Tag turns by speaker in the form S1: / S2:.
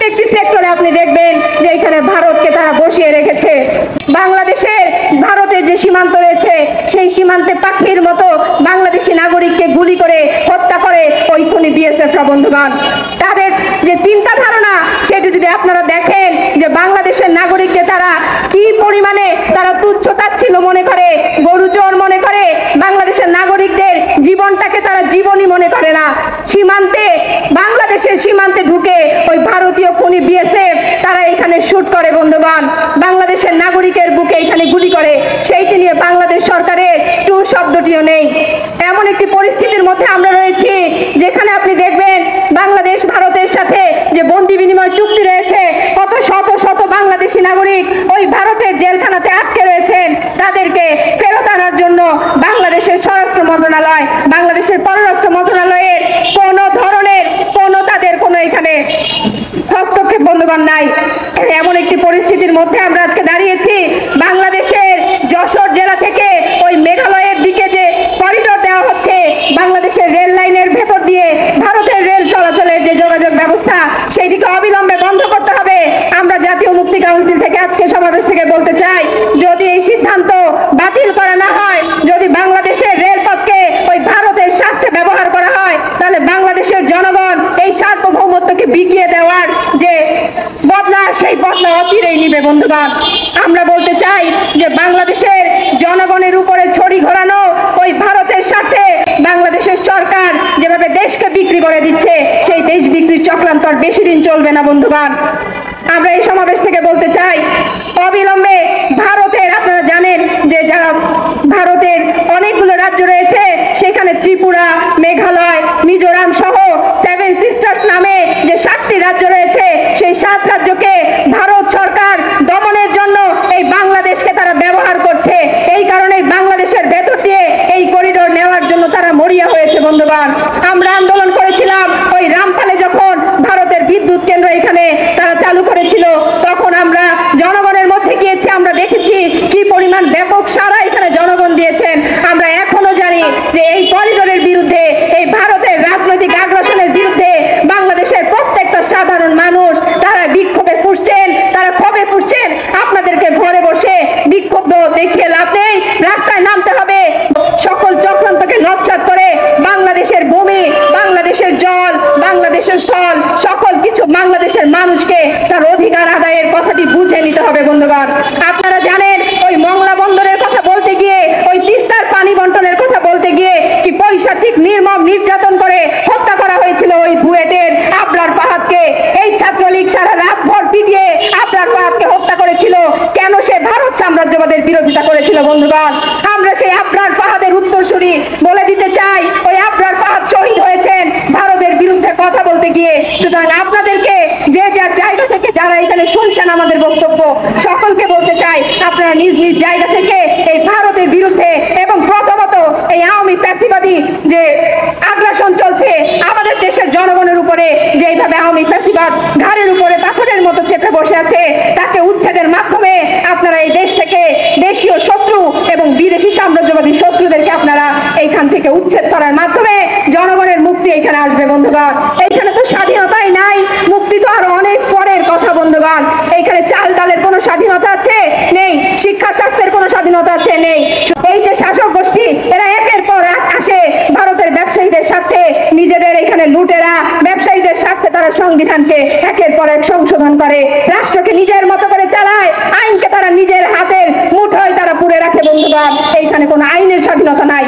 S1: একটি সেক্টরে আপনি দেখবেন যে এখানে ভারতকে তারা বসিয়ে রেখেছে। বাংলাদেশের ভারতের যে সীমান্ত রয়েছে সেই সীমান্তে পাখির মতো বাংলাদেশি নাগরিককে গুলি করে হত্যা করে ওই খুনি বিএসএফরা বন্ধুগণ। তাদের যে চিন্তা ধারণা সেটি যদি আপনারা দেখেন যে বাংলাদেশের নাগরিককে তারা কি পরিমাণে তারা তুচ্ছ তাচ্ছিল্য মনে করে, গরু চোর মনে করে, বাংলাদেশের নাগরিকদের জীবনটাকে তারা জীবনই মনে করে না। সীমান্তে বাংলাদেশের সীমান্তে ঢুকে ওই ভারতীয় খুনি বিএসএফ তারা এখানে শুট করে বন্ধুগণ, বাংলাদেশের নাগরিকের বুকে এখানে গুলি করে। সেইটি নিয়ে বাংলাদেশ সরকারের টু শব্দটিও নেই। এমন একটি পরিস্থিতির মধ্যে আমরা রয়েছি যেখানে আপনি দেখবেন বাংলাদেশ ভারতের সাথে যে বন্দি বিনিময় চুক্তি রয়েছে, কত শত শত বাংলাদেশি নাগরিক ওই ভারতের জেলখানাতে আটকে রয়েছেন। তাদেরকে ফেরত আনার জন্য বাংলাদেশের স্বরাষ্ট্র মন্ত্রণালয়, বাংলাদেশের পররাষ্ট্র মন্ত্রণালয়ের কোনো ধরনের তাদের কোনো এখানে হস্তক্ষেপ বন্ধুগণ নাই। এমন একটি পরিস্থিতির মধ্যে আমরা আজকে দাঁড়িয়েছি। বাংলাদেশের যশোর জেলা থেকে ওই মেঘালয়ের দিকে যে করিডোর দেওয়া হচ্ছে, বাংলাদেশের রেল লাইনের ভেতর দিয়ে ভারতের রেল চলাচলের যে যোগাযোগ ব্যবস্থা সেইটিকে অবিলম্বে বন্ধ করতে হবে। আমরা জাতীয় মুক্তি কাউন্সিল থেকে আজকে সমাবেশ থেকে বলতে চাই, যদি এই সিদ্ধান্ত বাতিল করা না হয়, যদি বাংলাদেশের রেলপথকে ওই ভারতের স্বার্থে ব্যবহার করা হয়, তাহলে বাংলাদেশের জনগণ এই সার্বভৌমত্বকে বিকিয়ে দেওয়ার যে বদলা সেই বদলা অচিরেই নিবে বন্ধুগণ। আমরা বলতে চাই যে বাংলাদেশের জনগণের উপরে ছড়ি ঘোরানো ওই ভারতের স্বার্থে বাংলাদেশের সরকার যেভাবে দেশকে বিক্রি করে দিচ্ছে, সেই দেশ বিক্রির চক্রান্ত আর বেশি দিন চলবে না বন্ধুগণ। আমরা এই সমাবেশ থেকে বলতে চাই, অবিলম্বে ভারতের, আপনারা জানেন যে যারা ভারতের অনেকগুলো রাজ্য রয়েছে, সেখানে ত্রিপুরা, মেঘালয়, মিজোরাম সহ 7 সিস্টার্স নামে যে 7টি রাজ্য রয়েছে, সেই 7 রাজ্যকে ভারত সরকার দমনের জন্য এই বাংলাদেশকে তারা ব্যবহার করছে। এই কারণে বাংলাদেশের ভেতর দিয়ে এই করিডোর নেওয়ার জন্য তারা মরিয়া হয়েছে বন্ধুগণ। আমরা আন্দোলন করেছিলাম ওই রামপালে, যখন ভারতের বিদ্যুৎ কেন্দ্র এখানে তারা চালু করেছিল, তখন আমরা জনগণের মধ্যে গিয়েছি, আমরা দেখেছি কি পরিমাণ ব্যাপক সাড়া এখানে জনগণ দিয়েছেন। আমরা এখনো জানি যে এই করিডোরের বিরুদ্ধে, এই ভারতের রাজনৈতিক আগ্রাসনের বিরুদ্ধে বাংলাদেশের প্রত্যেকটা সাধারণ মানুষ তারা বিক্ষোভে ফুসছেন, তারা ক্ষোভে ফুসছেন। আপনাদেরকে ঘরে বসে বিক্ষোভ দেখিয়ে লাভ নেই, রাস্তায় নামতে হবে। সকল চক্রান্তকে নস্যাৎ করে বাংলাদেশের ভূমি, বাংলাদেশের জল, বাংলাদেশের স্থল, সকল কিছু বাংলাদেশের মানুষকে তার অধিকার আদায়ের কথাটি বুঝে নিতে হবে বন্ধুগণ। আপনারা জানেন ওই মংলা বন্দরের কথা বলতে গিয়ে, ওই তিস্তার পানি বন্টনের কথা বলতে গিয়ে কি পৈশাচিক নির্মম নির্যাতন করে হত্যা করা হয়েছিল ওই বুয়েটের আবরার ফাহাদকে। এই ছাত্রলীগ সারা রাত ভর পিটিয়ে আবরার ফাহাদকে হত্যা করেছিল। কেন? সে ভারত সাম্রাজ্যবাদের বিরোধিতা করেছিল বন্ধুগণ। আমরা সেই আবরার ফাহাদের উত্তরসূরি বলে দিতে চাই, ওই আবরার ফাহাদ শহীদ হয়েছেন ভারতের বিরুদ্ধে কথা বলতে গিয়ে। সুতরাং আপনাদেরকে যে যার জায়গা থেকে, যারা এখানে শুনছেন আমাদের বক্তব্য, সকলকে বলতে চাই, আপনারা নিজ নিজ জায়গা থেকে এই ভারতের বিরুদ্ধে এবং প্রথমত এই আওয়ামী ফ্যাসিবাদী যে আগ্রাসন চলছে আমাদের দেশের জনগণের উপরে, যেইভাবে আওয়ামী ফ্যাসিবাদ ঘাড়ের উপরে পাথরের মতো চেপে বসে আছে, তাকে উচ্ছেদের মাধ্যমে আপনারা এই দেশ থেকে দেশীয় শত্রু এবং বিদেশি সাম্রাজ্যবাদী শত্রুদেরকে আপনারা এইখান থেকে উচ্ছেদ করার মাধ্যমে জনগণের মুক্তি এখানে আসবে বন্ধুগণ। এইখানে তো স্বাধীনতাই নাই, মুক্তি তো আরো অনেক পরের কথা বন্ধুগণ। এইখানে চাল ডালের কোনো স্বাধীনতা আছে? নেই। শিক্ষা স্বাস্থ্যের কোনো স্বাধীনতা আছে? নেই। এই যে শাসক গোষ্ঠী, এরা একের পর এক আসে ভারতের ব্যবসায়ীদের স্বার্থে, নিজেদের এখানে লুটেরা ব্যবসায়ীদের স্বার্থে তারা সংবিধানকে একের পর এক সংশোধন করে, রাষ্ট্রকে নিজের মতো করে চালায়, আইনকে তারা নিজের হাতের মুঠোয় তারা পুরে রাখে বন্ধুগণ। এইখানে কোনো আইনের স্বাধীনতা নাই।